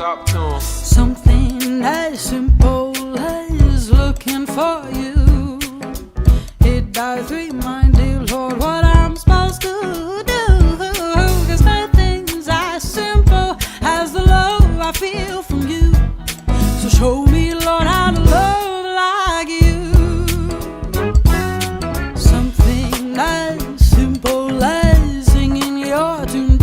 Talk to 'em. Something as simple as looking for you. It does remind you, Lord, what I'm supposed to do. 'Cause nothing's as simple as the love I feel from you. So show me, Lord, how to love like you. Something as simple as singing your tune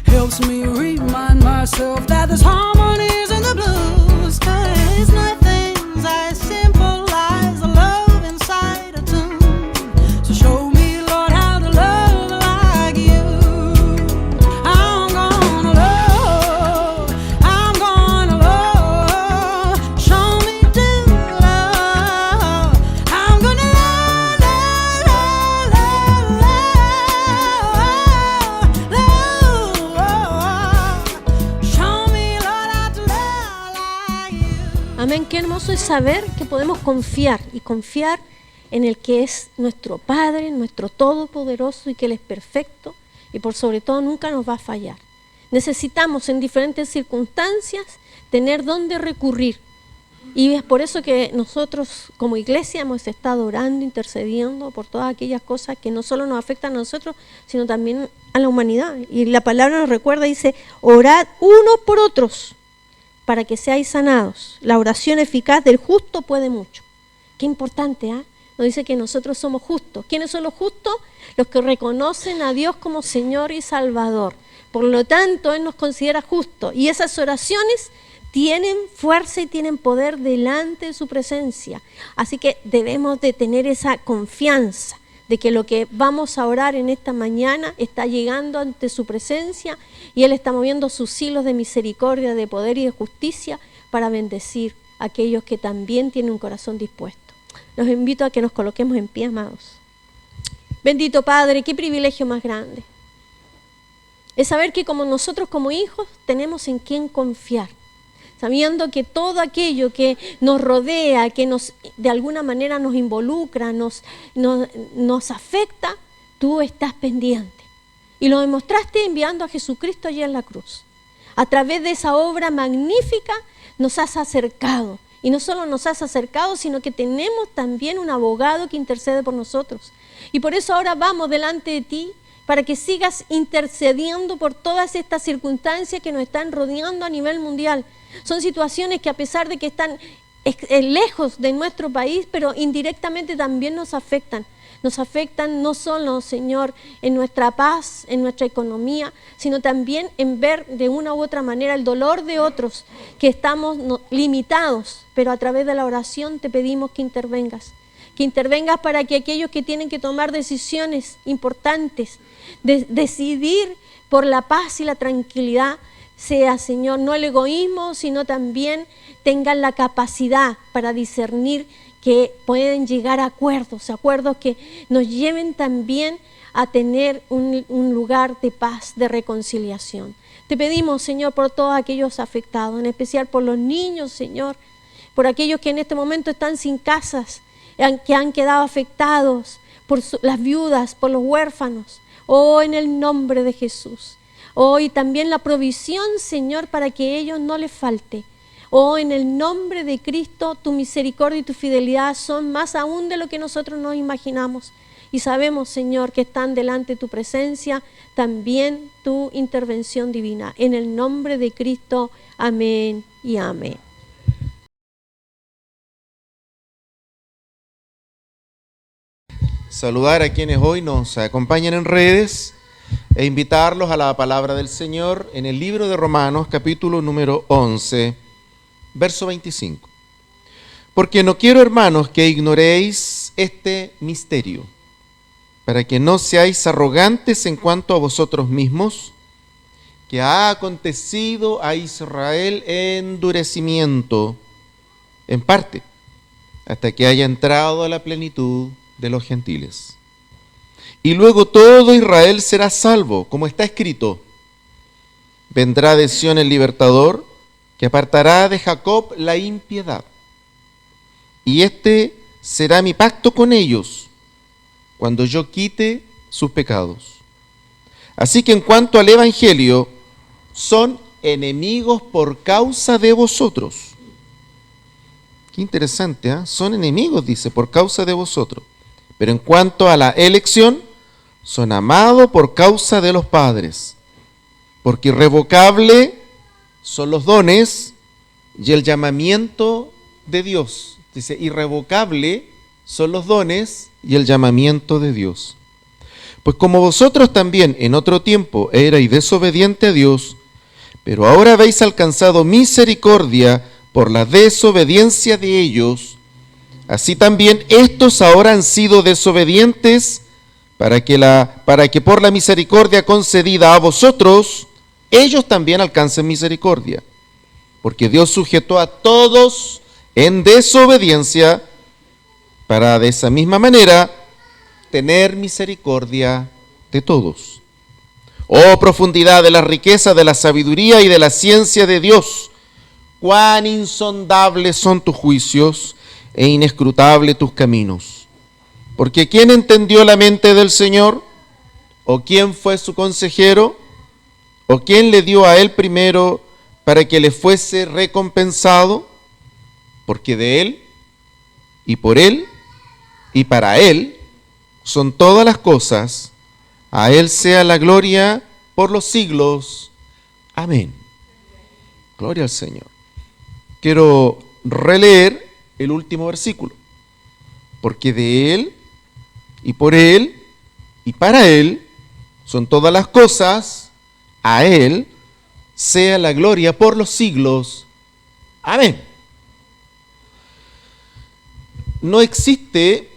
helps me remind myself that there's harmonies in the blues. 'Cause nothing's as simple as a love inside a tune. So show me, Lord, how to love like you. I'm gonna love, show me to love. I'm gonna show me, Lord, how to love like you. Amén, qué hermoso es saber que podemos confiar y confiar en el que es nuestro Padre, nuestro Todopoderoso y que Él es perfecto y por sobre todo nunca nos va a fallar. Necesitamos en diferentes circunstancias tener dónde recurrir y es por eso que nosotros como iglesia hemos estado orando, intercediendo por todas aquellas cosas que no solo nos afectan a nosotros, sino también a la humanidad. Y la palabra nos recuerda, dice, orad unos por otros para que seáis sanados. La oración eficaz del justo puede mucho. Qué importante, ¿ah? Nos dice que nosotros somos justos. ¿Quiénes son los justos? Los que reconocen a Dios como Señor y Salvador. Por lo tanto, Él nos considera justos. Y esas oraciones tienen fuerza y tienen poder delante de su presencia. Así que debemos de tener esa confianza de que lo que vamos a orar en esta mañana está llegando ante su presencia y Él está moviendo sus hilos de misericordia, de poder y de justicia para bendecir a aquellos que también tienen un corazón dispuesto. Los invito a que nos coloquemos en pie, amados. Bendito Padre, qué privilegio más grande. Es saber que como nosotros como hijos tenemos en quién confiar. Sabiendo que todo aquello que nos rodea, que nos de alguna manera nos involucra, nos afecta, tú estás pendiente. Y lo demostraste enviando a Jesucristo allí en la cruz. A través de esa obra magnífica nos has acercado. Y no solo nos has acercado, sino que tenemos también un abogado que intercede por nosotros. Y por eso ahora vamos delante de ti, para que sigas intercediendo por todas estas circunstancias que nos están rodeando a nivel mundial. Son situaciones que a pesar de que están lejos de nuestro país, pero indirectamente también nos afectan. Nos afectan no solo, Señor, en nuestra paz, en nuestra economía, sino también en ver de una u otra manera el dolor de otros que estamos limitados, pero a través de la oración te pedimos que intervengas para que aquellos que tienen que tomar decisiones importantes, decidir por la paz y la tranquilidad, sea, Señor, no el egoísmo, sino también tengan la capacidad para discernir que pueden llegar a acuerdos que nos lleven también a tener un lugar de paz, de reconciliación. Te pedimos, Señor, por todos aquellos afectados, en especial por los niños, Señor, por aquellos que en este momento están sin casas, que han quedado afectados, por las viudas, por los huérfanos. Oh, en el nombre de Jesús. Oh, y también la provisión, Señor, para que ellos no les falte. Oh, en el nombre de Cristo, tu misericordia y tu fidelidad son más aún de lo que nosotros nos imaginamos. Y sabemos, Señor, que están delante de tu presencia también tu intervención divina. En el nombre de Cristo, amén y amén. Saludar a quienes hoy nos acompañan en redes e invitarlos a la palabra del Señor en el libro de Romanos, capítulo número 11, verso 25. Porque no quiero, hermanos, que ignoréis este misterio, para que no seáis arrogantes en cuanto a vosotros mismos, que ha acontecido a Israel endurecimiento, en parte, hasta que haya entrado a la plenitud de los gentiles. Y luego todo Israel será salvo, como está escrito: vendrá de Sión el libertador, que apartará de Jacob la impiedad. Y este será mi pacto con ellos, cuando yo quite sus pecados. Así que en cuanto al Evangelio, son enemigos por causa de vosotros. Qué interesante, ¿eh? Son enemigos, dice, por causa de vosotros. Pero en cuanto a la elección, son amados por causa de los padres. Porque irrevocable son los dones y el llamamiento de Dios. Dice, irrevocable son los dones y el llamamiento de Dios. Pues como vosotros también en otro tiempo erais desobedientes a Dios, pero ahora habéis alcanzado misericordia por la desobediencia de ellos, así también estos ahora han sido desobedientes para que por la misericordia concedida a vosotros, ellos también alcancen misericordia. Porque Dios sujetó a todos en desobediencia para de esa misma manera tener misericordia de todos. Oh profundidad de la riqueza, de la sabiduría y de la ciencia de Dios, cuán insondables son tus juicios e inescrutables tus caminos. Porque ¿quién entendió la mente del Señor? ¿O quién fue su consejero? ¿O quién le dio a él primero para que le fuese recompensado? Porque de él, y por él, y para él, son todas las cosas. A él sea la gloria por los siglos. Amén. Gloria al Señor. Quiero releer el último versículo. Porque de él, y por él, y para él, son todas las cosas. A él sea la gloria por los siglos. Amén. No existe,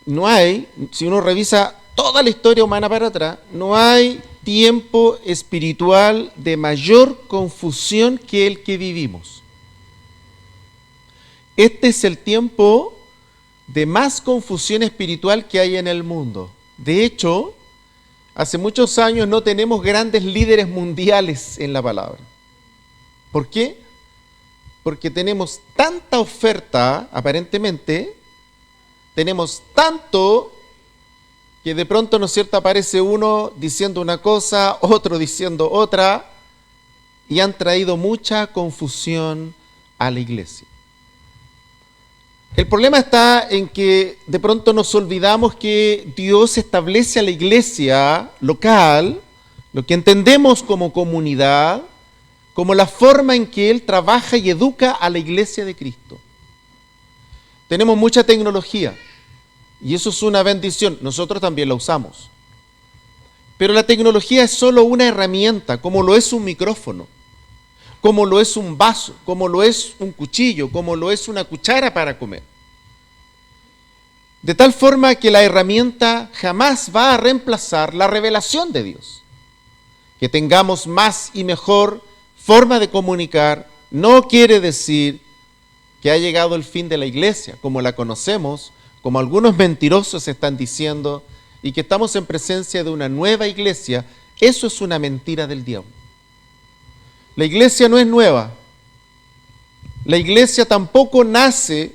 no hay, si uno revisa toda la historia humana para atrás, no hay tiempo espiritual de mayor confusión que el que vivimos. Este es el tiempo de más confusión espiritual que hay en el mundo. De hecho, hace muchos años no tenemos grandes líderes mundiales en la palabra. ¿Por qué? Porque tenemos tanta oferta, aparentemente, tenemos tanto que de pronto, ¿no es cierto?, aparece uno diciendo una cosa, otro diciendo otra, y han traído mucha confusión a la iglesia. El problema está en que de pronto nos olvidamos que Dios establece a la iglesia local, lo que entendemos como comunidad, como la forma en que Él trabaja y educa a la iglesia de Cristo. Tenemos mucha tecnología y eso es una bendición, nosotros también la usamos. Pero la tecnología es solo una herramienta, como lo es un micrófono, como lo es un vaso, como lo es un cuchillo, como lo es una cuchara para comer. De tal forma que la herramienta jamás va a reemplazar la revelación de Dios. Que tengamos más y mejor forma de comunicar no quiere decir que ha llegado el fin de la iglesia, como la conocemos, como algunos mentirosos están diciendo, y que estamos en presencia de una nueva iglesia. Eso es una mentira del diablo. La iglesia no es nueva. La iglesia tampoco nace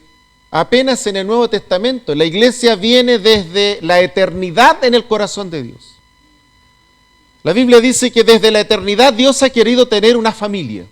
apenas en el Nuevo Testamento. La iglesia viene desde la eternidad en el corazón de Dios. La Biblia dice que desde la eternidad Dios ha querido tener una familia.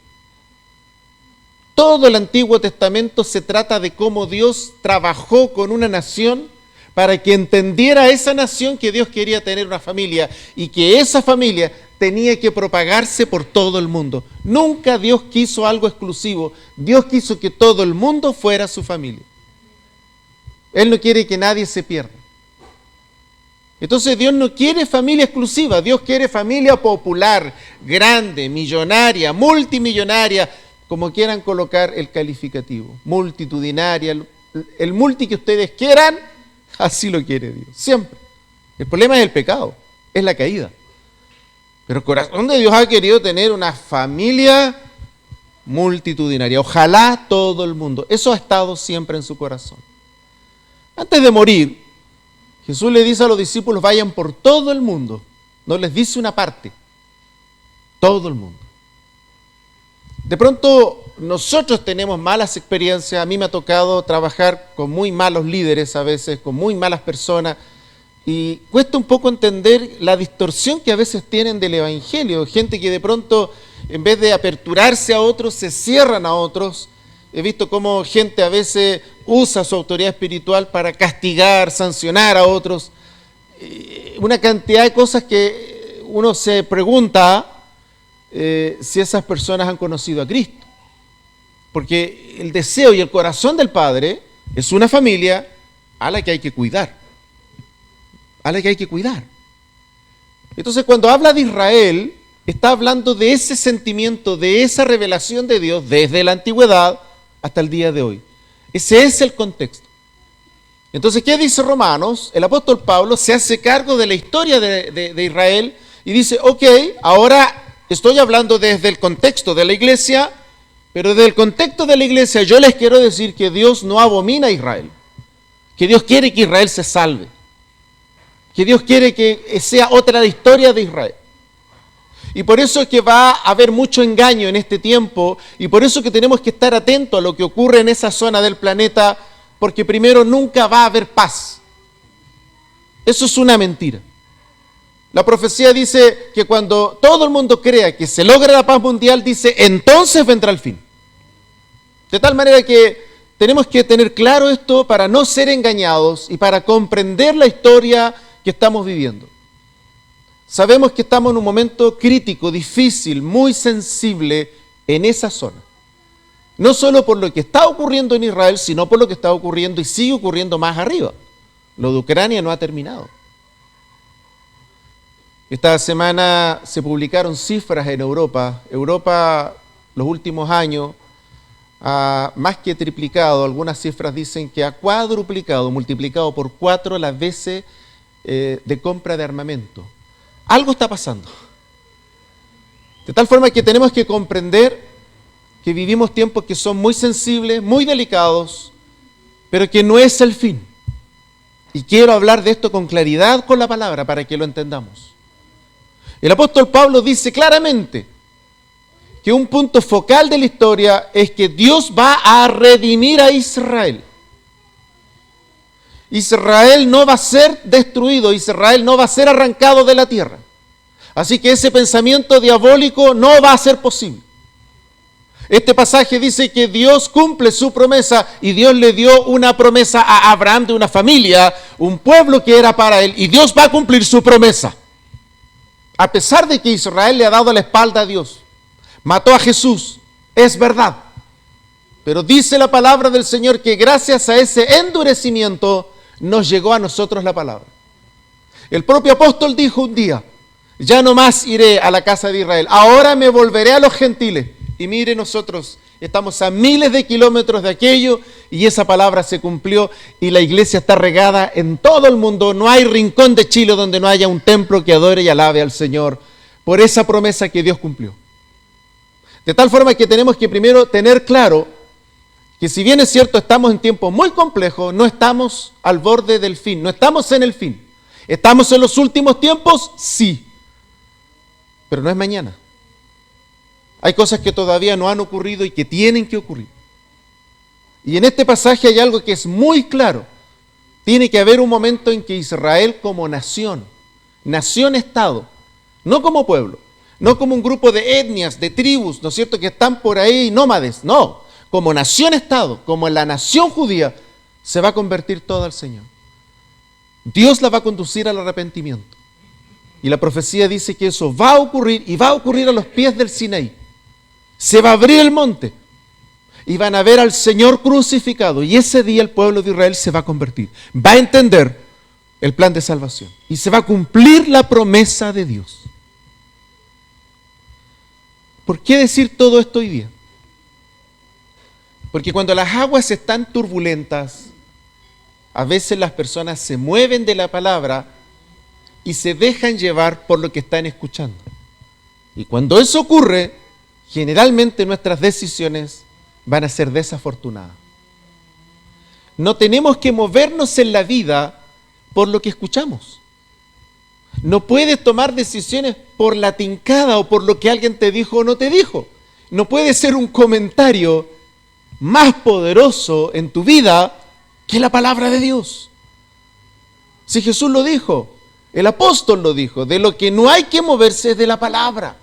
Todo el Antiguo Testamento se trata de cómo Dios trabajó con una nación para que entendiera esa nación que Dios quería tener una familia y que esa familia tenía que propagarse por todo el mundo. Nunca Dios quiso algo exclusivo. Dios quiso que todo el mundo fuera su familia. Él no quiere que nadie se pierda. Entonces Dios no quiere familia exclusiva, Dios quiere familia popular, grande, millonaria, multimillonaria, como quieran colocar el calificativo, multitudinaria, el multi que ustedes quieran, así lo quiere Dios, siempre. El problema es el pecado, es la caída. Pero el corazón de Dios ha querido tener una familia multitudinaria, ojalá todo el mundo, eso ha estado siempre en su corazón. Antes de morir, Jesús le dice a los discípulos, vayan por todo el mundo. No les dice una parte, todo el mundo. De pronto nosotros tenemos malas experiencias. A mí me ha tocado trabajar con muy malos líderes a veces, con muy malas personas. Y cuesta un poco entender la distorsión que a veces tienen del evangelio. Gente que de pronto en vez de aperturarse a otros, se cierran a otros. He visto cómo gente a veces usa su autoridad espiritual para castigar, sancionar a otros. Una cantidad de cosas que uno se pregunta si esas personas han conocido a Cristo. Porque el deseo y el corazón del Padre es una familia a la que hay que cuidar. A la que hay que cuidar. Entonces, cuando habla de Israel, está hablando de ese sentimiento, de esa revelación de Dios desde la antigüedad hasta el día de hoy. Ese es el contexto. Entonces, ¿qué dice Romanos? El apóstol Pablo se hace cargo de la historia de Israel y dice, ok, ahora estoy hablando desde el contexto de la iglesia, pero desde el contexto de la iglesia yo les quiero decir que Dios no abomina a Israel, que Dios quiere que Israel se salve, que Dios quiere que sea otra la historia de Israel. Y por eso es que va a haber mucho engaño en este tiempo, y por eso es que tenemos que estar atentos a lo que ocurre en esa zona del planeta, porque primero nunca va a haber paz. Eso es una mentira. La profecía dice que cuando todo el mundo crea que se logra la paz mundial, dice, entonces vendrá el fin. De tal manera que tenemos que tener claro esto para no ser engañados y para comprender la historia que estamos viviendo. Sabemos que estamos en un momento crítico, difícil, muy sensible en esa zona. No solo por lo que está ocurriendo en Israel, sino por lo que está ocurriendo y sigue ocurriendo más arriba. Lo de Ucrania no ha terminado. Esta semana se publicaron cifras en Europa. Europa, los últimos años, ha más que triplicado. Algunas cifras dicen que ha cuadruplicado, multiplicado por 4 las veces de compra de armamento. Algo está pasando. De tal forma que tenemos que comprender que vivimos tiempos que son muy sensibles, muy delicados, pero que no es el fin. Y quiero hablar de esto con claridad con la palabra para que lo entendamos. El apóstol Pablo dice claramente que un punto focal de la historia es que Dios va a redimir a Israel. Israel no va a ser destruido, Israel no va a ser arrancado de la tierra. Así que ese pensamiento diabólico no va a ser posible. Este pasaje dice que Dios cumple su promesa y Dios le dio una promesa a Abraham de una familia, un pueblo que era para él, y Dios va a cumplir su promesa. A pesar de que Israel le ha dado la espalda a Dios, mató a Jesús, es verdad. Pero dice la palabra del Señor que gracias a ese endurecimiento nos llegó a nosotros la palabra. El propio apóstol dijo un día, ya no más iré a la casa de Israel, ahora me volveré a los gentiles. Y mire, nosotros estamos a miles de kilómetros de aquello y esa palabra se cumplió y la iglesia está regada en todo el mundo. No hay rincón de Chile donde no haya un templo que adore y alabe al Señor por esa promesa que Dios cumplió. De tal forma que tenemos que primero tener claro que si bien es cierto estamos en tiempos muy complejos, no estamos al borde del fin, no estamos en el fin. ¿Estamos en los últimos tiempos? Sí, pero no es mañana. Hay cosas que todavía no han ocurrido y que tienen que ocurrir. Y en este pasaje hay algo que es muy claro. Tiene que haber un momento en que Israel como nación, nación-estado, no como pueblo, no como un grupo de etnias, de tribus, ¿no es cierto?, que están por ahí nómades, no, como nación-estado, como la nación judía, se va a convertir toda al Señor. Dios la va a conducir al arrepentimiento. Y la profecía dice que eso va a ocurrir y va a ocurrir a los pies del Sinaí. Se va a abrir el monte y van a ver al Señor crucificado y ese día el pueblo de Israel se va a convertir, va a entender el plan de salvación y se va a cumplir la promesa de Dios. ¿Por qué decir todo esto hoy día? Porque cuando las aguas están turbulentas, a veces las personas se mueven de la palabra y se dejan llevar por lo que están escuchando. Y cuando eso ocurre, generalmente nuestras decisiones van a ser desafortunadas. No tenemos que movernos en la vida por lo que escuchamos. No puedes tomar decisiones por la tincada o por lo que alguien te dijo o no te dijo. No puede ser un comentario más poderoso en tu vida que la palabra de Dios. Si Jesús lo dijo, el apóstol lo dijo, de lo que no hay que moverse es de la palabra.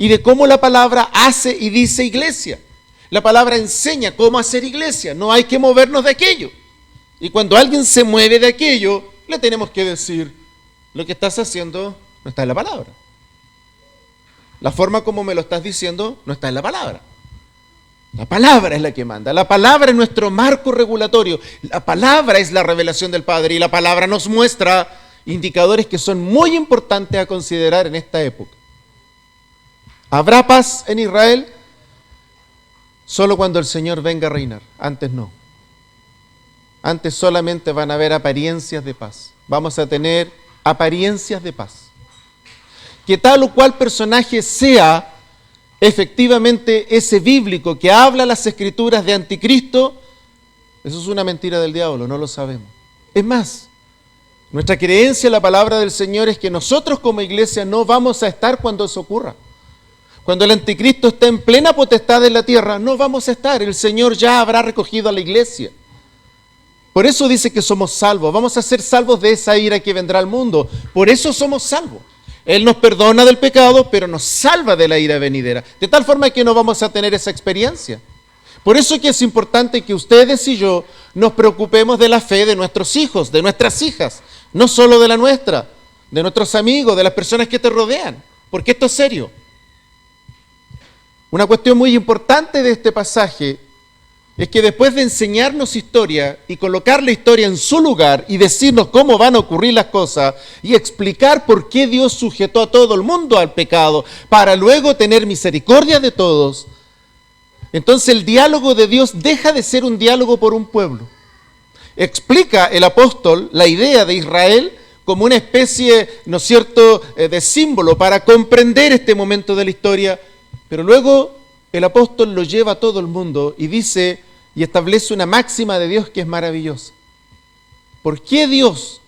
y de cómo la palabra hace y dice iglesia. La palabra enseña cómo hacer iglesia, no hay que movernos de aquello. Y cuando alguien se mueve de aquello, le tenemos que decir, lo que estás haciendo no está en la palabra. La forma como me lo estás diciendo no está en la palabra. La palabra es la que manda. La palabra es nuestro marco regulatorio. La palabra es la revelación del Padre y la palabra nos muestra indicadores que son muy importantes a considerar en esta época. ¿Habrá paz en Israel? Solo cuando el Señor venga a reinar. Antes no. Antes solamente van a haber apariencias de paz. Vamos a tener apariencias de paz. Que tal o cual personaje sea efectivamente ese bíblico que habla las escrituras de anticristo, eso es una mentira del diablo, no lo sabemos. Es más, nuestra creencia en la palabra del Señor es que nosotros como iglesia no vamos a estar cuando eso ocurra. Cuando el anticristo esté en plena potestad en la tierra, no vamos a estar. El Señor ya habrá recogido a la iglesia. Por eso dice que somos salvos. Vamos a ser salvos de esa ira que vendrá al mundo. Por eso somos salvos. Él nos perdona del pecado, pero nos salva de la ira venidera. De tal forma que no vamos a tener esa experiencia. Por eso es que es importante que ustedes y yo nos preocupemos de la fe de nuestros hijos, de nuestras hijas. No solo de la nuestra, de nuestros amigos, de las personas que te rodean. Porque esto es serio. Una cuestión muy importante de este pasaje es que después de enseñarnos historia y colocar la historia en su lugar y decirnos cómo van a ocurrir las cosas y explicar por qué Dios sujetó a todo el mundo al pecado para luego tener misericordia de todos, entonces el diálogo de Dios deja de ser un diálogo por un pueblo. Explica el apóstol la idea de Israel como una especie, ¿no es cierto?, de símbolo para comprender este momento de la historia, pero luego el apóstol lo lleva a todo el mundo y dice y establece una máxima de Dios que es maravillosa. ¿Por qué Dios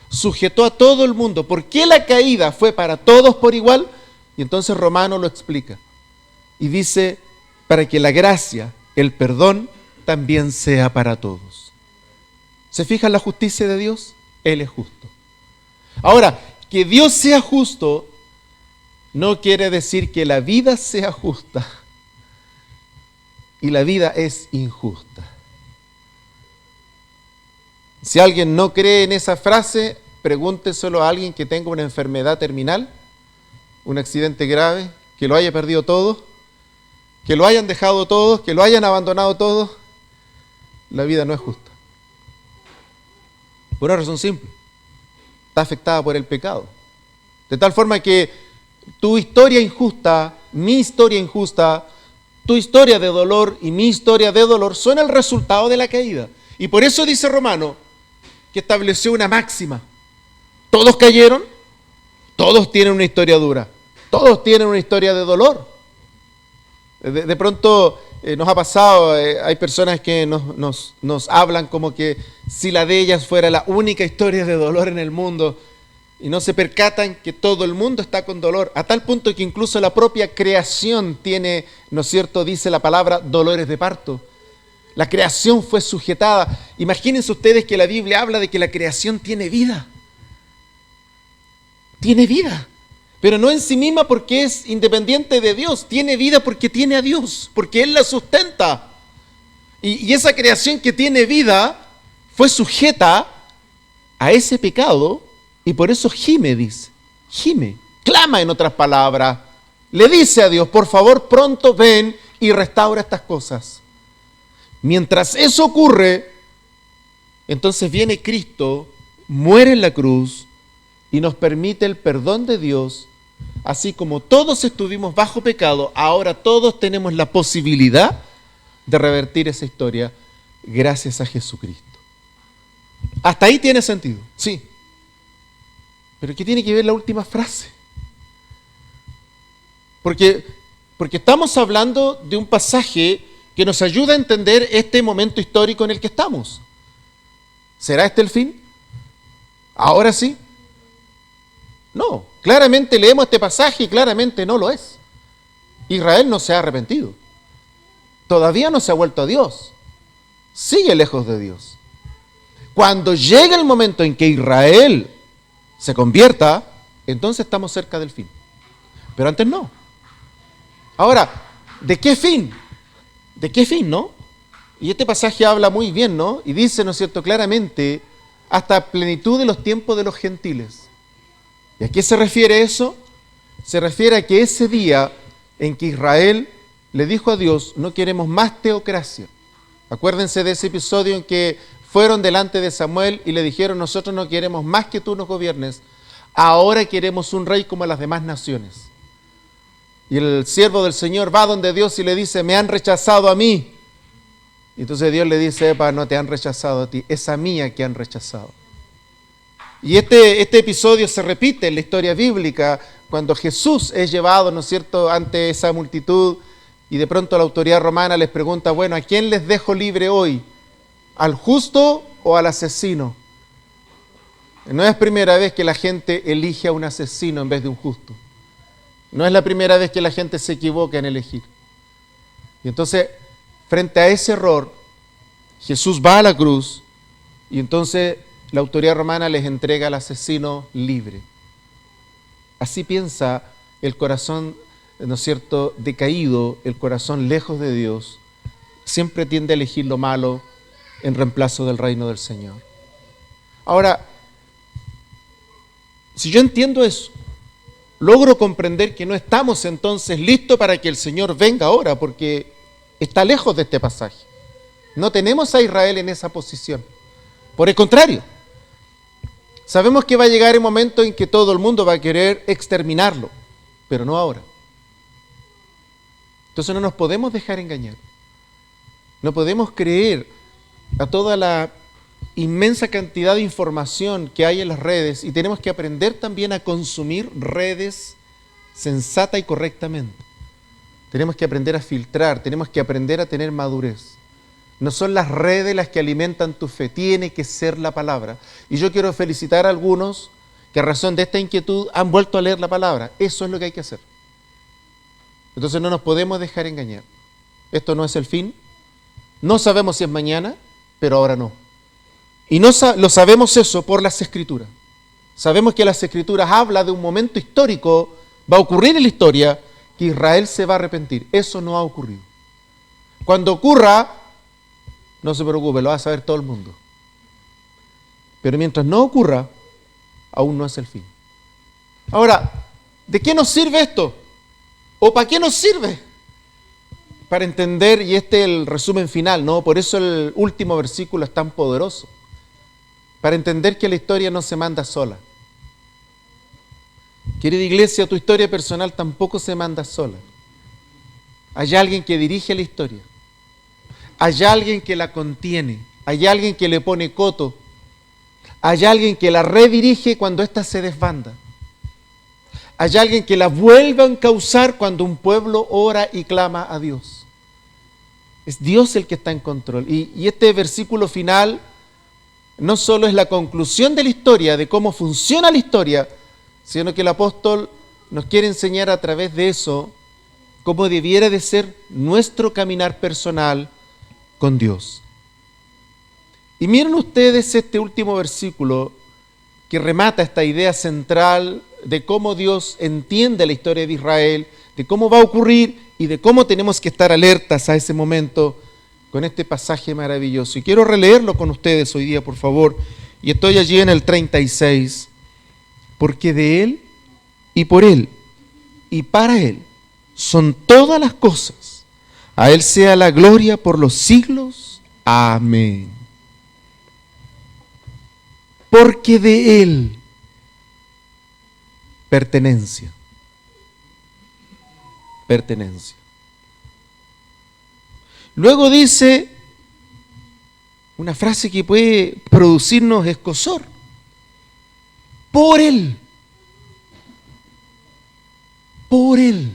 sujetó a todo el mundo? ¿Por qué la caída fue para todos por igual? Y entonces Romano lo explica y dice, para que la gracia, el perdón, también sea para todos. ¿Se fijan la justicia de Dios? Él es justo. Ahora, que Dios sea justo no quiere decir que la vida sea justa. Y la vida es injusta. Si alguien no cree en esa frase, pregúnteselo a alguien que tenga una enfermedad terminal, un accidente grave, que lo haya perdido todo, que lo hayan dejado todos, que lo hayan abandonado todos. La vida no es justa. Por una razón simple. Está afectada por el pecado. De tal forma que tu historia injusta, mi historia injusta, tu historia de dolor y mi historia de dolor son el resultado de la caída. Y por eso dice Romano que estableció una máxima. Todos cayeron, todos tienen una historia dura, todos tienen una historia de dolor. De pronto nos ha pasado, hay personas que nos hablan como que si la de ellas fuera la única historia de dolor en el mundo, y no se percatan que todo el mundo está con dolor, a tal punto que incluso la propia creación tiene, ¿no es cierto?, dice la palabra, dolores de parto. La creación fue sujetada. Imagínense ustedes que la Biblia habla de que la creación tiene vida. Tiene vida. Pero no en sí misma porque es independiente de Dios. Tiene vida porque tiene a Dios, porque Él la sustenta. Y esa creación que tiene vida fue sujeta a ese pecado. Y por eso gime, dice, gime, clama en otras palabras, le dice a Dios, por favor pronto ven y restaura estas cosas. Mientras eso ocurre, entonces viene Cristo, muere en la cruz y nos permite el perdón de Dios, así como todos estuvimos bajo pecado, ahora todos tenemos la posibilidad de revertir esa historia gracias a Jesucristo. ¿Hasta ahí tiene sentido? Sí. Pero ¿qué tiene que ver la última frase? Porque estamos hablando de un pasaje que nos ayuda a entender este momento histórico en el que estamos. ¿Será este el fin? ¿Ahora sí? No, claramente leemos este pasaje y claramente no lo es. Israel no se ha arrepentido. Todavía no se ha vuelto a Dios. Sigue lejos de Dios. Cuando llegue el momento en que Israel se convierta, entonces estamos cerca del fin. Pero antes no. Ahora, ¿de qué fin? ¿De qué fin, no? Y este pasaje habla muy bien, ¿no? Y dice, ¿no es cierto?, claramente, hasta plenitud de los tiempos de los gentiles. ¿Y a qué se refiere eso? Se refiere a que ese día en que Israel le dijo a Dios, no queremos más teocracia. Acuérdense de ese episodio en que fueron delante de Samuel y le dijeron, nosotros no queremos más que tú nos gobiernes, ahora queremos un rey como las demás naciones. Y el siervo del Señor va donde Dios y le dice, me han rechazado a mí. Y entonces Dios le dice, epa, no te han rechazado a ti, es a mí a que han rechazado. Y este episodio se repite en la historia bíblica, cuando Jesús es llevado, ¿no es cierto?, ante esa multitud, y de pronto la autoridad romana les pregunta, bueno, ¿a quién les dejo libre hoy? ¿Al justo o al asesino? No es primera vez que la gente elige a un asesino en vez de un justo. No es la primera vez que la gente se equivoca en elegir. Y entonces, frente a ese error, Jesús va a la cruz y entonces la autoridad romana les entrega al asesino libre. Así piensa el corazón, ¿no es cierto?, decaído, el corazón lejos de Dios, siempre tiende a elegir lo malo en reemplazo del reino del Señor. Ahora, si yo entiendo eso, logro comprender que no estamos entonces listos para que el Señor venga ahora, porque está lejos de este pasaje. No tenemos a Israel en esa posición. Por el contrario, sabemos que va a llegar el momento en que todo el mundo va a querer exterminarlo, pero no ahora. Entonces no nos podemos dejar engañar. No podemos creer a toda la inmensa cantidad de información que hay en las redes y tenemos que aprender también a consumir redes sensata y correctamente. Tenemos que aprender a filtrar, tenemos que aprender a tener madurez. No son las redes las que alimentan tu fe, tiene que ser la palabra. Y yo quiero felicitar a algunos que a razón de esta inquietud han vuelto a leer la palabra. Eso es lo que hay que hacer. Entonces no nos podemos dejar engañar. Esto no es el fin. No sabemos si es mañana, pero ahora no. Y no lo sabemos eso por las Escrituras. Sabemos que las Escrituras hablan de un momento histórico, va a ocurrir en la historia, que Israel se va a arrepentir. Eso no ha ocurrido. Cuando ocurra, no se preocupe, lo va a saber todo el mundo. Pero mientras no ocurra, aún no es el fin. Ahora, ¿de qué nos sirve esto? ¿O para qué nos sirve? Para entender, y este es el resumen final, ¿no? Por eso el último versículo es tan poderoso. Para entender que la historia no se manda sola. Querida iglesia, tu historia personal tampoco se manda sola. Hay alguien que dirige la historia. Hay alguien que la contiene. Hay alguien que le pone coto. Hay alguien que la redirige cuando ésta se desbanda. Hay alguien que la vuelve a encauzar cuando un pueblo ora y clama a Dios. Es Dios el que está en control. Y este versículo final no solo es la conclusión de la historia, de cómo funciona la historia, sino que el apóstol nos quiere enseñar a través de eso cómo debiera de ser nuestro caminar personal con Dios. Y miren ustedes este último versículo que remata esta idea central de cómo Dios entiende la historia de Israel, de cómo va a ocurrir y de cómo tenemos que estar alertas a ese momento con este pasaje maravilloso. Y quiero releerlo con ustedes hoy día, por favor. Y estoy allí en el 36. Porque de Él y por Él y para Él son todas las cosas. A Él sea la gloria por los siglos. Amén. Porque de Él, pertenencia. Pertenencia. Luego dice una frase que puede producirnos escozor. Por Él. Por Él.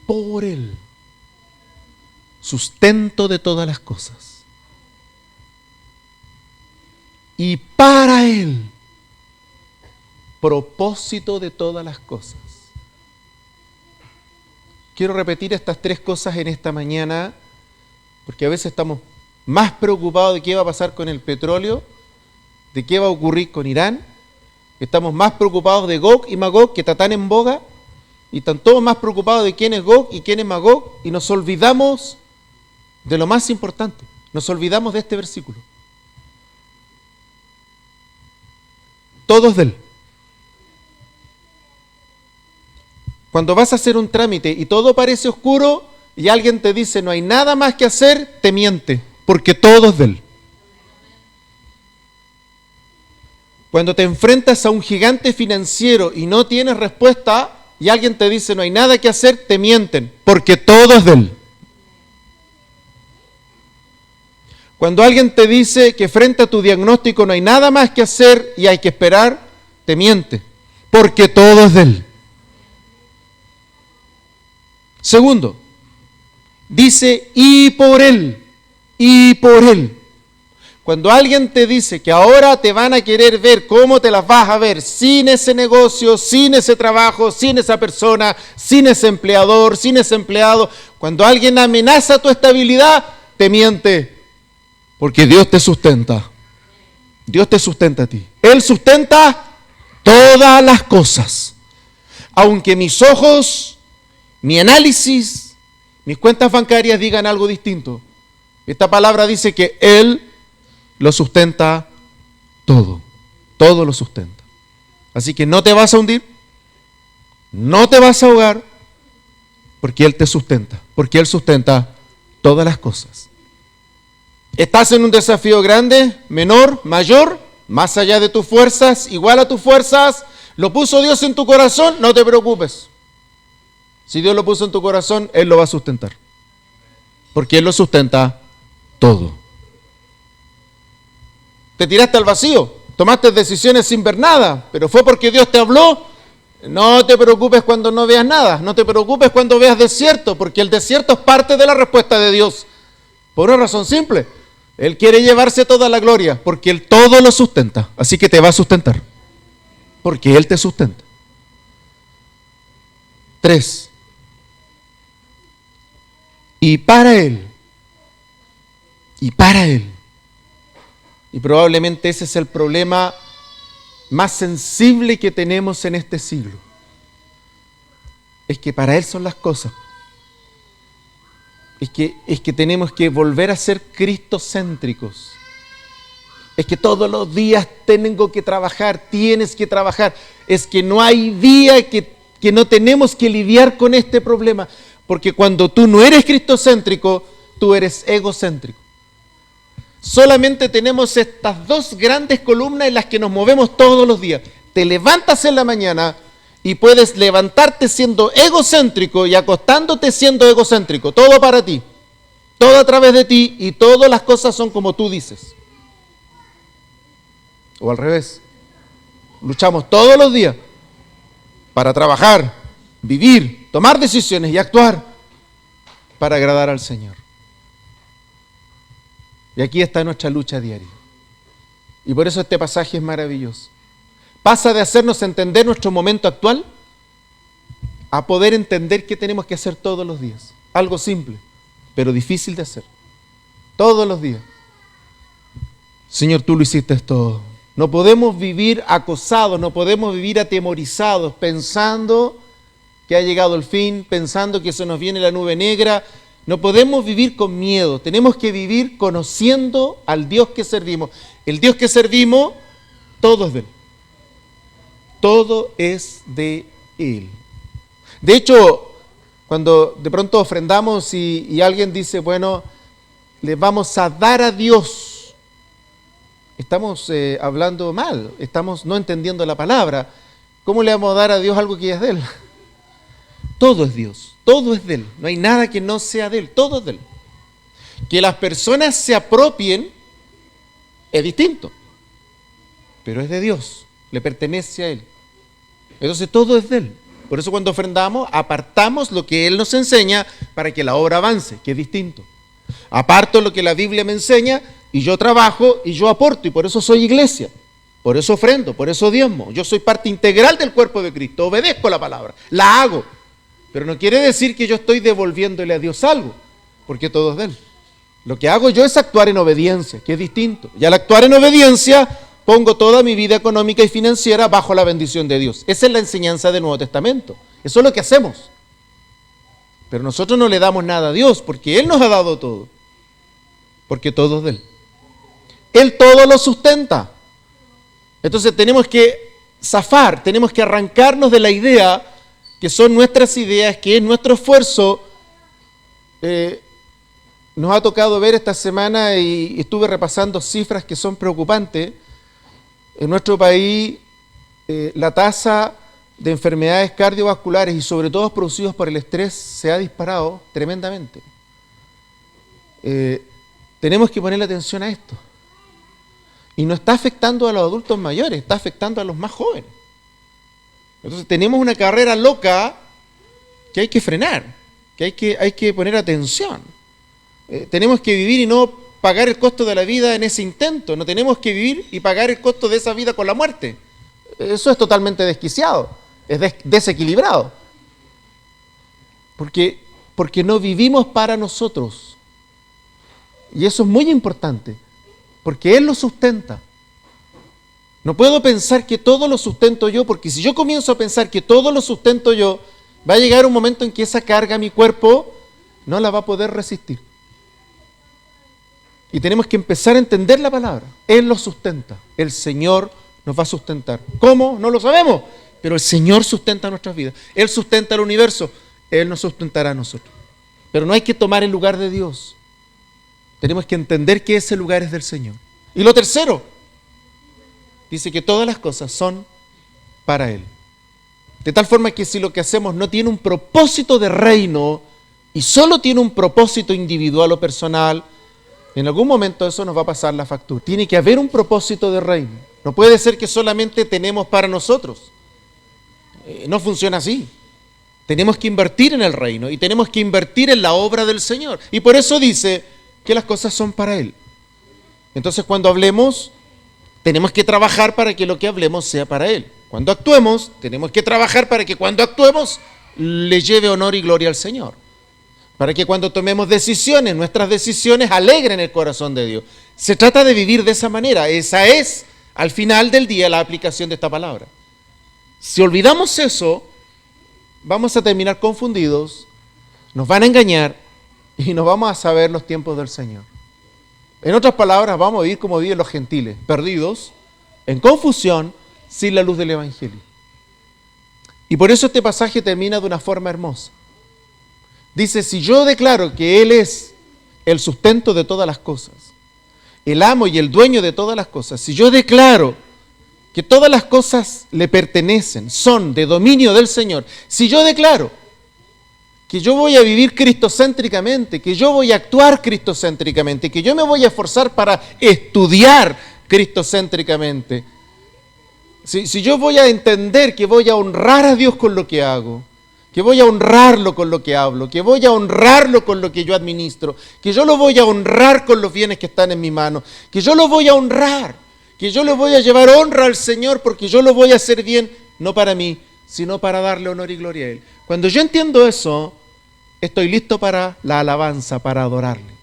Por Él. Sustento de todas las cosas. Y para Él. Propósito de todas las cosas. Quiero repetir estas tres cosas en esta mañana, porque a veces estamos más preocupados de qué va a pasar con el petróleo, de qué va a ocurrir con Irán. Estamos más preocupados de Gog y Magog, que está tan en boga, y están todos más preocupados de quién es Gog y quién es Magog, y nos olvidamos de lo más importante, nos olvidamos de este versículo. Todo es de Él. Cuando vas a hacer un trámite y todo parece oscuro y alguien te dice no hay nada más que hacer, te miente, porque todo es de Él. Cuando te enfrentas a un gigante financiero y no tienes respuesta y alguien te dice no hay nada que hacer, te mienten, porque todo es de Él. Cuando alguien te dice que frente a tu diagnóstico no hay nada más que hacer y hay que esperar, te miente, porque todo es de Él. Segundo, dice y por Él, y por Él. Cuando alguien te dice que ahora te van a querer ver, ¿cómo te las vas a ver? Sin ese negocio, sin ese trabajo, sin esa persona, sin ese empleador, sin ese empleado. Cuando alguien amenaza tu estabilidad, te miente. Porque Dios te sustenta. Dios te sustenta a ti. Él sustenta todas las cosas. Aunque mis ojos, mi análisis, mis cuentas bancarias digan algo distinto. Esta palabra dice que Él lo sustenta todo. Todo lo sustenta. Así que no te vas a hundir, no te vas a ahogar, porque Él te sustenta. Porque Él sustenta todas las cosas. ¿Estás en un desafío grande, menor, mayor, más allá de tus fuerzas, igual a tus fuerzas? ¿Lo puso Dios en tu corazón? No te preocupes. Si Dios lo puso en tu corazón, Él lo va a sustentar. Porque Él lo sustenta todo. Te tiraste al vacío, tomaste decisiones sin ver nada, pero fue porque Dios te habló. No te preocupes cuando no veas nada, no te preocupes cuando veas desierto, porque el desierto es parte de la respuesta de Dios. Por una razón simple, Él quiere llevarse toda la gloria, porque Él todo lo sustenta, así que te va a sustentar, porque Él te sustenta. 3. Y para Él, y probablemente ese es el problema más sensible que tenemos en este siglo, es que para Él son las cosas. Es que tenemos que volver a ser cristocéntricos. Es que todos los días tengo que trabajar, tienes que trabajar. Es que no hay día que no tenemos que lidiar con este problema. Porque cuando tú no eres cristocéntrico, tú eres egocéntrico. Solamente tenemos estas dos grandes columnas en las que nos movemos todos los días. Te levantas en la mañana y puedes levantarte siendo egocéntrico y acostándote siendo egocéntrico. Todo para ti, todo a través de ti, y todas las cosas son como tú dices. O al revés. Luchamos todos los días para trabajar, vivir, tomar decisiones y actuar para agradar al Señor. Y aquí está nuestra lucha diaria. Y por eso este pasaje es maravilloso. Pasa de hacernos entender nuestro momento actual a poder entender qué tenemos que hacer todos los días. Algo simple, pero difícil de hacer. Todos los días. Señor, tú lo hiciste todo. No podemos vivir acosados, no podemos vivir atemorizados, pensando que ha llegado el fin, pensando que se nos viene la nube negra. No podemos vivir con miedo, tenemos que vivir conociendo al Dios que servimos. El Dios que servimos, todo es de Él. Todo es de Él. De hecho, cuando de pronto ofrendamos y alguien dice, bueno, le vamos a dar a Dios, estamos hablando mal, estamos no entendiendo la palabra. ¿Cómo le vamos a dar a Dios algo que ya es de Él? Todo es Dios, todo es de Él, no hay nada que no sea de Él, todo es de Él. Que las personas se apropien es distinto, pero es de Dios, le pertenece a Él. Entonces todo es de Él. Por eso cuando ofrendamos, apartamos lo que Él nos enseña para que la obra avance, que es distinto. Aparto lo que la Biblia me enseña y yo trabajo y yo aporto, y por eso soy iglesia. Por eso ofrendo, por eso diezmo. Yo soy parte integral del cuerpo de Cristo, obedezco la palabra, la hago. Pero no quiere decir que yo estoy devolviéndole a Dios algo, porque todo es de Él. Lo que hago yo es actuar en obediencia, que es distinto. Y al actuar en obediencia, pongo toda mi vida económica y financiera bajo la bendición de Dios. Esa es la enseñanza del Nuevo Testamento. Eso es lo que hacemos. Pero nosotros no le damos nada a Dios porque Él nos ha dado todo. Porque todo es de Él. Él todo lo sustenta. Entonces tenemos que zafar, tenemos que arrancarnos de la idea que son nuestras ideas, que es nuestro esfuerzo. Nos ha tocado ver esta semana y estuve repasando cifras que son preocupantes. En nuestro país la tasa de enfermedades cardiovasculares y sobre todo producidos por el estrés se ha disparado tremendamente. Tenemos que ponerle atención a esto. Y no está afectando a los adultos mayores, está afectando a los más jóvenes. Entonces tenemos una carrera loca que hay que frenar, que hay que poner atención. Tenemos que vivir y no pagar el costo de la vida en ese intento. No tenemos que vivir y pagar el costo de esa vida con la muerte. Eso es totalmente desquiciado, es desequilibrado. Porque no vivimos para nosotros. Y eso es muy importante, porque Él lo sustenta. No puedo pensar que todo lo sustento yo, porque si yo comienzo a pensar que todo lo sustento yo, va a llegar un momento en que esa carga mi cuerpo no la va a poder resistir. Y tenemos que empezar a entender la palabra. Él lo sustenta. El Señor nos va a sustentar. ¿Cómo? No lo sabemos. Pero el Señor sustenta nuestras vidas. Él sustenta el universo. Él nos sustentará a nosotros. Pero no hay que tomar el lugar de Dios. Tenemos que entender que ese lugar es del Señor. Y lo tercero, dice que todas las cosas son para Él. De tal forma que si lo que hacemos no tiene un propósito de reino y solo tiene un propósito individual o personal, en algún momento eso nos va a pasar la factura. Tiene que haber un propósito de reino. No puede ser que solamente tenemos para nosotros. No funciona así. Tenemos que invertir en el reino y tenemos que invertir en la obra del Señor. Y por eso dice que las cosas son para Él. Entonces cuando hablemos, tenemos que trabajar para que lo que hablemos sea para Él. Cuando actuemos, tenemos que trabajar para que cuando actuemos le lleve honor y gloria al Señor. Para que cuando tomemos decisiones, nuestras decisiones alegren el corazón de Dios. Se trata de vivir de esa manera. Esa es, al final del día, la aplicación de esta palabra. Si olvidamos eso, vamos a terminar confundidos, nos van a engañar y no vamos a saber los tiempos del Señor. En otras palabras, vamos a vivir como viven los gentiles, perdidos, en confusión, sin la luz del Evangelio. Y por eso este pasaje termina de una forma hermosa. Dice, si yo declaro que Él es el sustento de todas las cosas, el amo y el dueño de todas las cosas, si yo declaro que todas las cosas le pertenecen, son de dominio del Señor, si yo declaro que yo voy a vivir cristocéntricamente, que yo voy a actuar cristocéntricamente, que yo me voy a esforzar para estudiar cristocéntricamente, si yo voy a entender que voy a honrar a Dios con lo que hago, que voy a honrarlo con lo que hablo, que voy a honrarlo con lo que yo administro, que yo lo voy a honrar con los bienes que están en mi mano, que yo lo voy a honrar, que yo le voy a llevar honra al Señor porque yo lo voy a hacer bien, no para mí, sino para darle honor y gloria a Él. Cuando yo entiendo eso, estoy listo para la alabanza, para adorarle.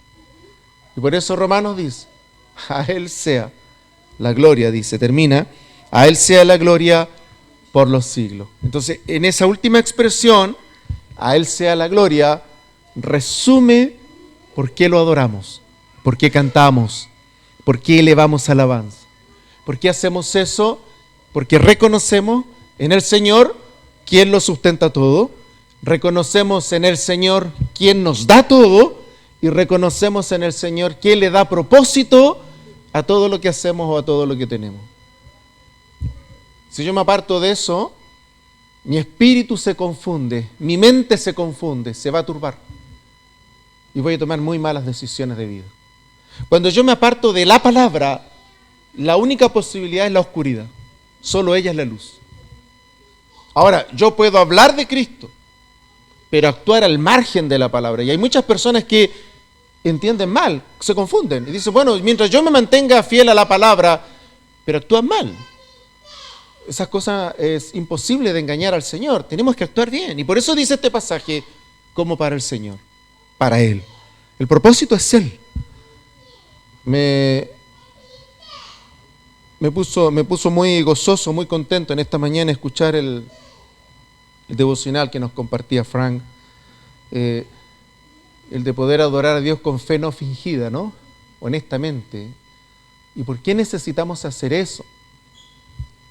Y por eso Romanos dice, a Él sea la gloria, dice, termina, a Él sea la gloria por los siglos. Entonces, en esa última expresión, a Él sea la gloria, resume por qué lo adoramos, por qué cantamos, por qué elevamos alabanza. ¿Por qué hacemos eso? Porque reconocemos en el Señor quien lo sustenta todo, reconocemos en el Señor quien nos da todo y reconocemos en el Señor quien le da propósito a todo lo que hacemos o a todo lo que tenemos. Si yo me aparto de eso, mi espíritu se confunde, mi mente se confunde, se va a turbar y voy a tomar muy malas decisiones de vida. Cuando yo me aparto de la palabra, la única posibilidad es la oscuridad, solo ella es la luz. Ahora, yo puedo hablar de Cristo, pero actuar al margen de la palabra. Y hay muchas personas que entienden mal, se confunden y dicen, bueno, mientras yo me mantenga fiel a la palabra, pero actúan mal. Esas cosas es imposible de engañar al Señor. Tenemos que actuar bien. Y por eso dice este pasaje, como para el Señor, para Él. El propósito es Él. Me me puso muy gozoso, muy contento en esta mañana escuchar el devocional que nos compartía Frank, el de poder adorar a Dios con fe no fingida, ¿no? Honestamente. ¿Y por qué necesitamos hacer eso?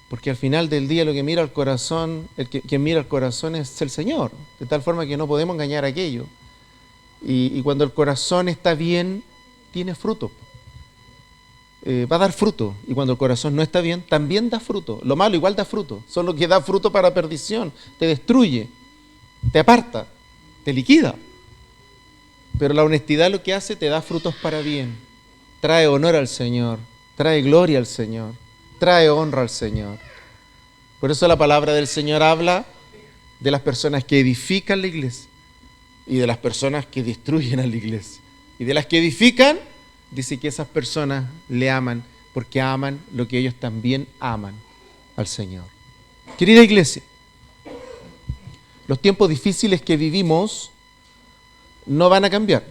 Porque al final del día lo que mira al corazón, quien mira al corazón es el Señor, de tal forma que no podemos engañar aquello. Y cuando el corazón está bien, tiene fruto. Va a dar fruto. Y cuando el corazón no está bien, también da fruto. Lo malo igual da fruto, solo que da fruto para perdición, te destruye, te aparta, te liquida. Pero la honestidad lo que hace, te da frutos para bien. Trae honor al Señor, trae gloria al Señor, trae honra al Señor. Por eso la palabra del Señor habla de las personas que edifican la iglesia y de las personas que destruyen a la iglesia. Y de las que edifican, dice que esas personas le aman porque aman lo que ellos también aman al Señor. Querida iglesia, los tiempos difíciles que vivimos no van a cambiar.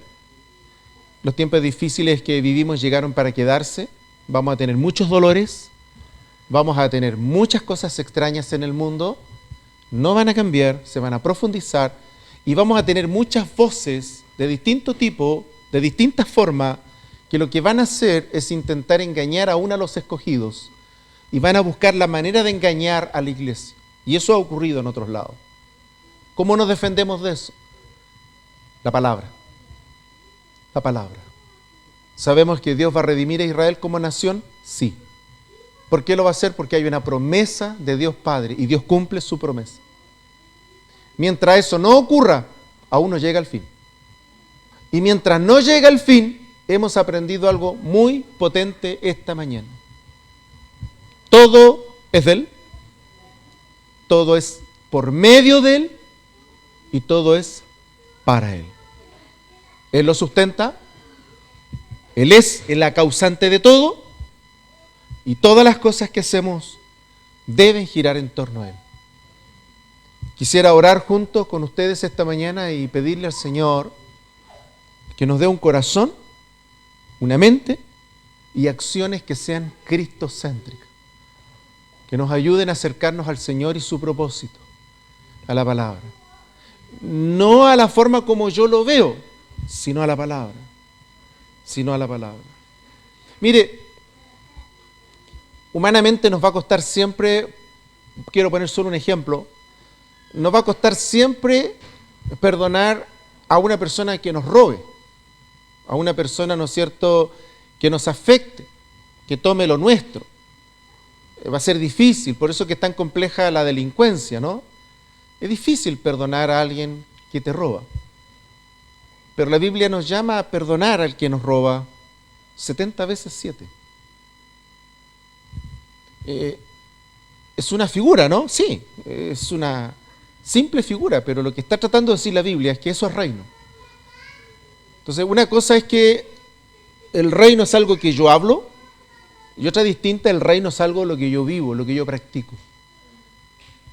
Los tiempos difíciles que vivimos llegaron para quedarse. Vamos a tener muchos dolores, vamos a tener muchas cosas extrañas en el mundo, no van a cambiar, se van a profundizar y vamos a tener muchas voces de distinto tipo, de distintas formas, que lo que van a hacer es intentar engañar aún a los escogidos y van a buscar la manera de engañar a la iglesia. Y eso ha ocurrido en otros lados. ¿Cómo nos defendemos de eso? La palabra. La palabra. ¿Sabemos que Dios va a redimir a Israel como nación? Sí. ¿Por qué lo va a hacer? Porque hay una promesa de Dios Padre y Dios cumple su promesa. Mientras eso no ocurra, aún no llega el fin. Y mientras no llega el fin, hemos aprendido algo muy potente esta mañana. Todo es de Él, todo es por medio de Él y todo es para Él. Él lo sustenta, Él es la causante de todo y todas las cosas que hacemos deben girar en torno a Él. Quisiera orar junto con ustedes esta mañana y pedirle al Señor que nos dé un corazón, una mente y acciones que sean cristocéntricas, que nos ayuden a acercarnos al Señor y su propósito, a la palabra. No a la forma como yo lo veo, sino a la palabra, sino a la palabra. Mire, humanamente nos va a costar siempre, quiero poner solo un ejemplo, nos va a costar siempre perdonar a una persona que nos robe, a una persona, ¿no es cierto?, que nos afecte, que tome lo nuestro. Va a ser difícil, por eso que es tan compleja la delincuencia, ¿no? Es difícil perdonar a alguien que te roba. Pero la Biblia nos llama a perdonar al que nos roba 70 veces 7. Es una figura, ¿no? Sí, es una simple figura, pero lo que está tratando de decir la Biblia es que eso es reino. Entonces, una cosa es que el reino es algo que yo hablo, y otra distinta, el reino es algo lo que yo vivo, lo que yo practico.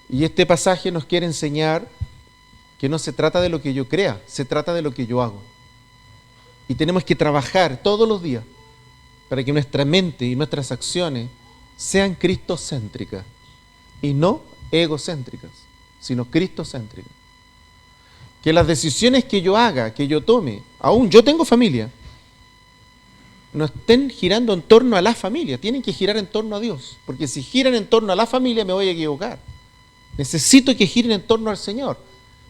Y este pasaje nos quiere enseñar que no se trata de lo que yo crea, se trata de lo que yo hago. Y tenemos que trabajar todos los días para que nuestra mente y nuestras acciones sean cristocéntricas y no egocéntricas, sino cristocéntricas. Que las decisiones que yo haga, que yo tome, aún yo tengo familia, no estén girando en torno a la familia, tienen que girar en torno a Dios, porque si giran en torno a la familia me voy a equivocar. Necesito que giren en torno al Señor,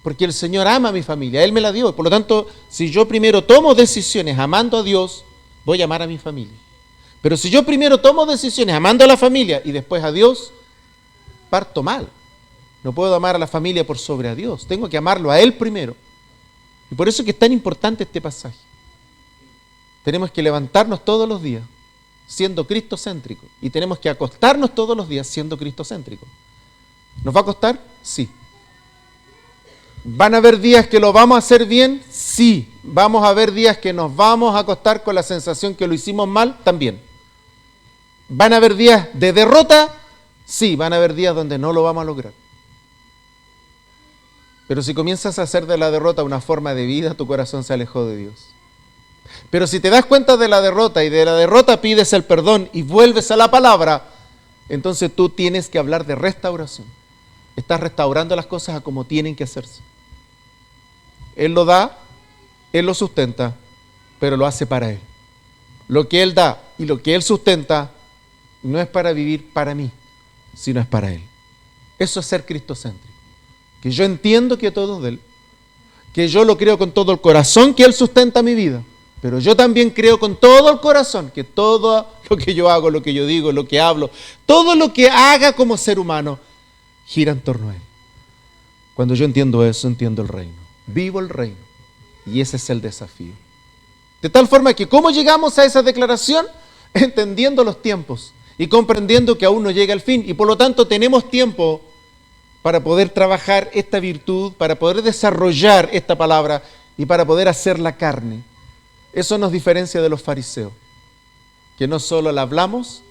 porque el Señor ama a mi familia, Él me la dio, y por lo tanto, si yo primero tomo decisiones amando a Dios, voy a amar a mi familia. Pero si yo primero tomo decisiones amando a la familia y después a Dios, parto mal. No puedo amar a la familia por sobre a Dios, tengo que amarlo a Él primero. Y por eso es que es tan importante este pasaje. Tenemos que levantarnos todos los días siendo cristocéntricos y tenemos que acostarnos todos los días siendo cristocéntricos. ¿Nos va a costar? Sí. ¿Van a haber días que lo vamos a hacer bien? Sí. ¿Vamos a haber días que nos vamos a acostar con la sensación que lo hicimos mal? También. ¿Van a haber días de derrota? Sí. ¿Van a haber días donde no lo vamos a lograr? Pero si comienzas a hacer de la derrota una forma de vida, tu corazón se alejó de Dios. Pero si te das cuenta de la derrota y de la derrota pides el perdón y vuelves a la palabra, entonces tú tienes que hablar de restauración. Estás restaurando las cosas a como tienen que hacerse. Él lo da, Él lo sustenta, pero lo hace para Él. Lo que Él da y lo que Él sustenta no es para vivir para mí, sino es para Él. Eso es ser cristocéntrico. Que yo entiendo que todo es de Él, que yo lo creo con todo el corazón que Él sustenta mi vida, pero yo también creo con todo el corazón que todo lo que yo hago, lo que yo digo, lo que hablo, todo lo que haga como ser humano, gira en torno a Él. Cuando yo entiendo eso, entiendo el reino. Vivo el reino. Y ese es el desafío. De tal forma que, ¿cómo llegamos a esa declaración? Entendiendo los tiempos y comprendiendo que aún no llega el fin. Y por lo tanto tenemos tiempo para poder trabajar esta virtud, para poder desarrollar esta palabra y para poder hacerla carne. Eso nos diferencia de los fariseos, que no solo la hablamos,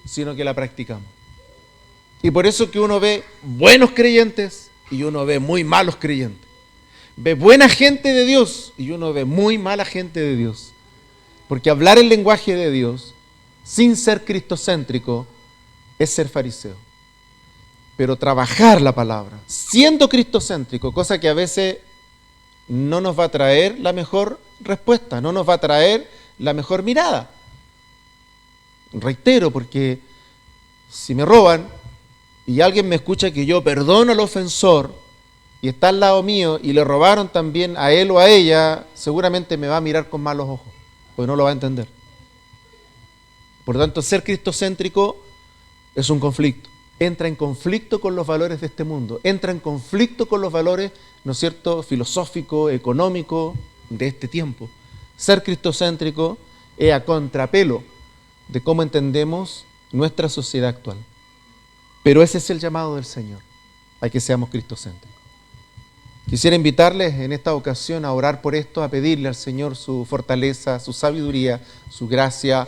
sino que la practicamos. Y por eso que uno ve buenos creyentes y uno ve muy malos creyentes. Ve buena gente de Dios y uno ve muy mala gente de Dios. Porque hablar el lenguaje de Dios sin ser cristocéntrico es ser fariseo. Pero trabajar la palabra siendo cristocéntrico, cosa que a veces no nos va a traer la mejor respuesta, no nos va a traer la mejor mirada. Reitero, porque si me roban y alguien me escucha que yo perdono al ofensor y está al lado mío y le robaron también a él o a ella, seguramente me va a mirar con malos ojos, porque no lo va a entender. Por lo tanto, ser cristocéntrico es un conflicto. Entra en conflicto con los valores de este mundo, entra en conflicto con los valores, ¿no es cierto?, filosófico, económico de este tiempo. Ser cristocéntrico es a contrapelo de cómo entendemos nuestra sociedad actual. Pero ese es el llamado del Señor, a que seamos cristocéntricos. Quisiera invitarles en esta ocasión a orar por esto, a pedirle al Señor su fortaleza, su sabiduría, su gracia,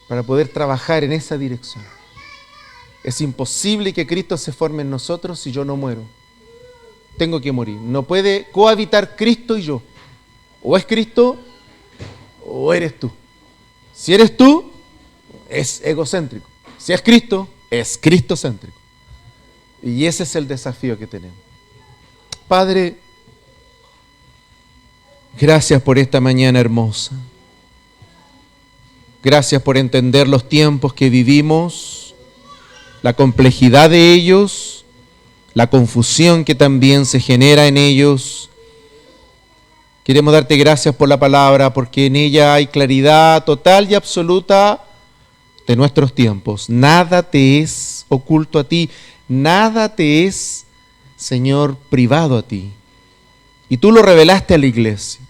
para poder trabajar en esa dirección. Es imposible que Cristo se forme en nosotros si yo no muero. Tengo que morir. No puede cohabitar Cristo y yo. O es Cristo o eres tú. Si eres tú, es egocéntrico. Si es Cristo, es cristocéntrico. Y ese es el desafío que tenemos. Padre, gracias por esta mañana hermosa. Gracias por entender los tiempos que vivimos, la complejidad de ellos, la confusión que también se genera en ellos. Queremos darte gracias por la palabra, porque en ella hay claridad total y absoluta de nuestros tiempos. Nada te es oculto a ti, nada te es, Señor, privado a ti. Y tú lo revelaste a la iglesia.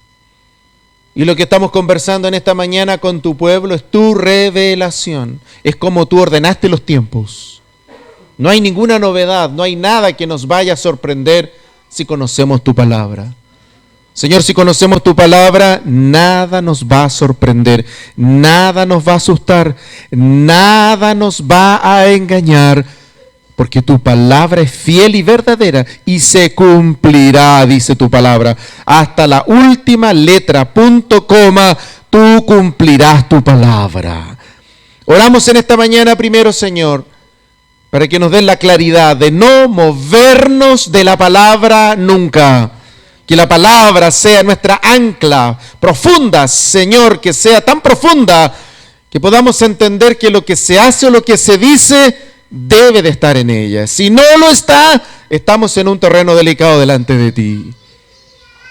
Y lo que estamos conversando en esta mañana con tu pueblo es tu revelación. Es como tú ordenaste los tiempos. No hay ninguna novedad, no hay nada que nos vaya a sorprender si conocemos tu palabra. Señor, si conocemos tu palabra, nada nos va a sorprender, nada nos va a asustar, nada nos va a engañar, porque tu palabra es fiel y verdadera y se cumplirá, dice tu palabra. Hasta la última letra, punto, coma, tú cumplirás tu palabra. Oramos en esta mañana primero, Señor, para que nos den la claridad de no movernos de la palabra nunca. Que la palabra sea nuestra ancla profunda, Señor, que sea tan profunda que podamos entender que lo que se hace o lo que se dice debe de estar en ella. Si no lo está, estamos en un terreno delicado delante de ti.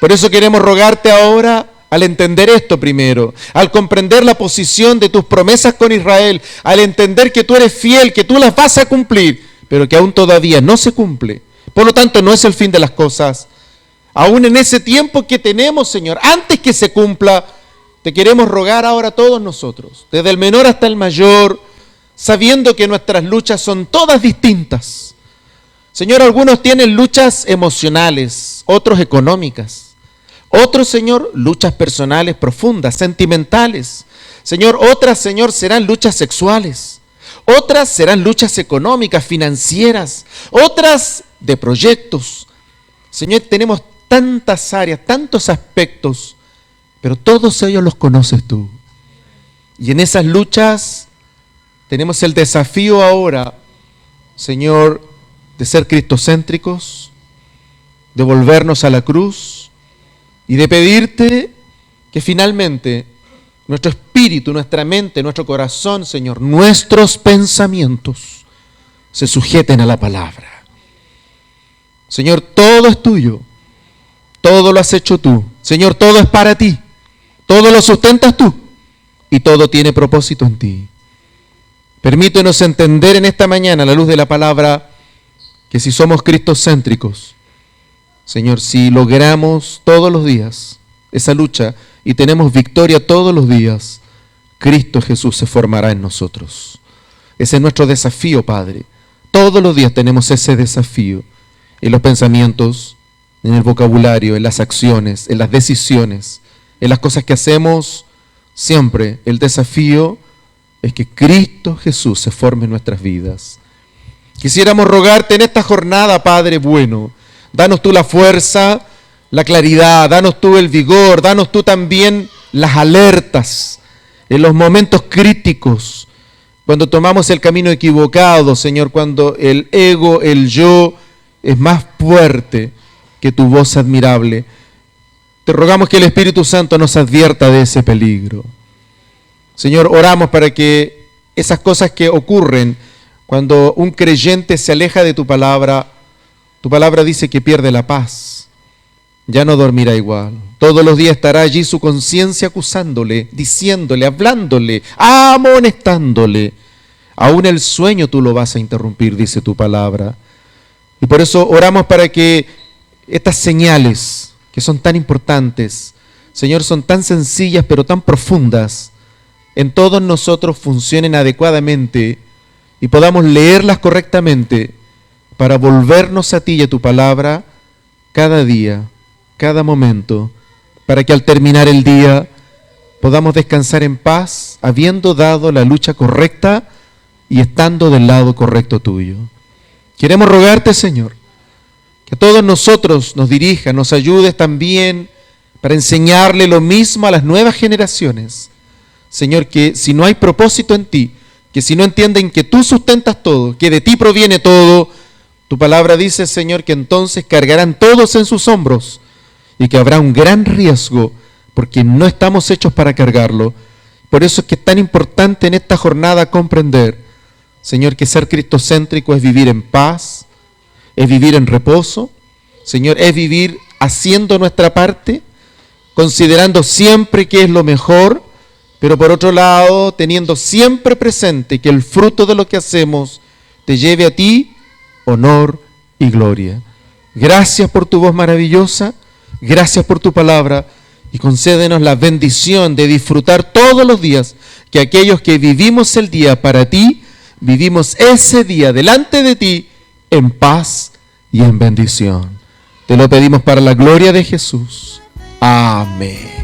Por eso queremos rogarte ahora, al entender esto primero, al comprender la posición de tus promesas con Israel, al entender que tú eres fiel, que tú las vas a cumplir, pero que aún todavía no se cumple. Por lo tanto, no es el fin de las cosas. Aún en ese tiempo que tenemos, Señor, antes que se cumpla, te queremos rogar ahora a todos nosotros, desde el menor hasta el mayor, sabiendo que nuestras luchas son todas distintas. Señor, algunos tienen luchas emocionales, otros económicas, otros, Señor, luchas personales profundas, sentimentales. Señor, otras, Señor, serán luchas sexuales, otras serán luchas económicas, financieras, otras de proyectos. Señor, tenemos tantas áreas, tantos aspectos, pero todos ellos los conoces tú. Y en esas luchas Tenemos el desafío ahora, Señor, de ser cristocéntricos, de volvernos a la cruz y de pedirte que finalmente nuestro espíritu, nuestra mente, nuestro corazón, Señor, nuestros pensamientos se sujeten a la palabra. Señor, todo es tuyo, todo lo has hecho tú. Señor, todo es para ti, todo lo sustentas tú y todo tiene propósito en ti. Permítenos entender en esta mañana, a la luz de la palabra, que si somos cristocéntricos, Señor, si logramos todos los días esa lucha y tenemos victoria todos los días, Cristo Jesús se formará en nosotros. Ese es nuestro desafío, Padre. Todos los días tenemos ese desafío en los pensamientos, en el vocabulario, en las acciones, en las decisiones, en las cosas que hacemos. Siempre el desafío es que Cristo Jesús se forme en nuestras vidas. Quisiéramos rogarte en esta jornada, Padre bueno, danos tú la fuerza, la claridad, danos tú el vigor, danos tú también las alertas en los momentos críticos, cuando tomamos el camino equivocado, Señor, cuando el ego, el yo, es más fuerte que tu voz admirable. Te rogamos que el Espíritu Santo nos advierta de ese peligro. Señor, oramos para que esas cosas que ocurren cuando un creyente se aleja de tu palabra dice que pierde la paz, ya no dormirá igual. Todos los días estará allí su conciencia acusándole, diciéndole, hablándole, amonestándole. Aún el sueño tú lo vas a interrumpir, dice tu palabra. Y por eso oramos para que estas señales que son tan importantes, Señor, son tan sencillas pero tan profundas, en todos nosotros funcionen adecuadamente y podamos leerlas correctamente para volvernos a ti y a tu palabra cada día, cada momento, para que al terminar el día podamos descansar en paz, habiendo dado la lucha correcta y estando del lado correcto tuyo. Queremos rogarte, Señor, que a todos nosotros nos dirijas, nos ayudes también para enseñarle lo mismo a las nuevas generaciones. Señor, que si no hay propósito en ti, que si no entienden que tú sustentas todo, que de ti proviene todo, tu palabra dice, Señor, que entonces cargarán todos en sus hombros y que habrá un gran riesgo porque no estamos hechos para cargarlo. Por eso es que es tan importante en esta jornada comprender, Señor, que ser cristocéntrico es vivir en paz, es vivir en reposo, Señor, es vivir haciendo nuestra parte, considerando siempre que es lo mejor, pero por otro lado, teniendo siempre presente que el fruto de lo que hacemos te lleve a ti honor y gloria. Gracias por tu voz maravillosa, gracias por tu palabra y concédenos la bendición de disfrutar todos los días que aquellos que vivimos el día para ti, vivimos ese día delante de ti en paz y en bendición. Te lo pedimos para la gloria de Jesús. Amén.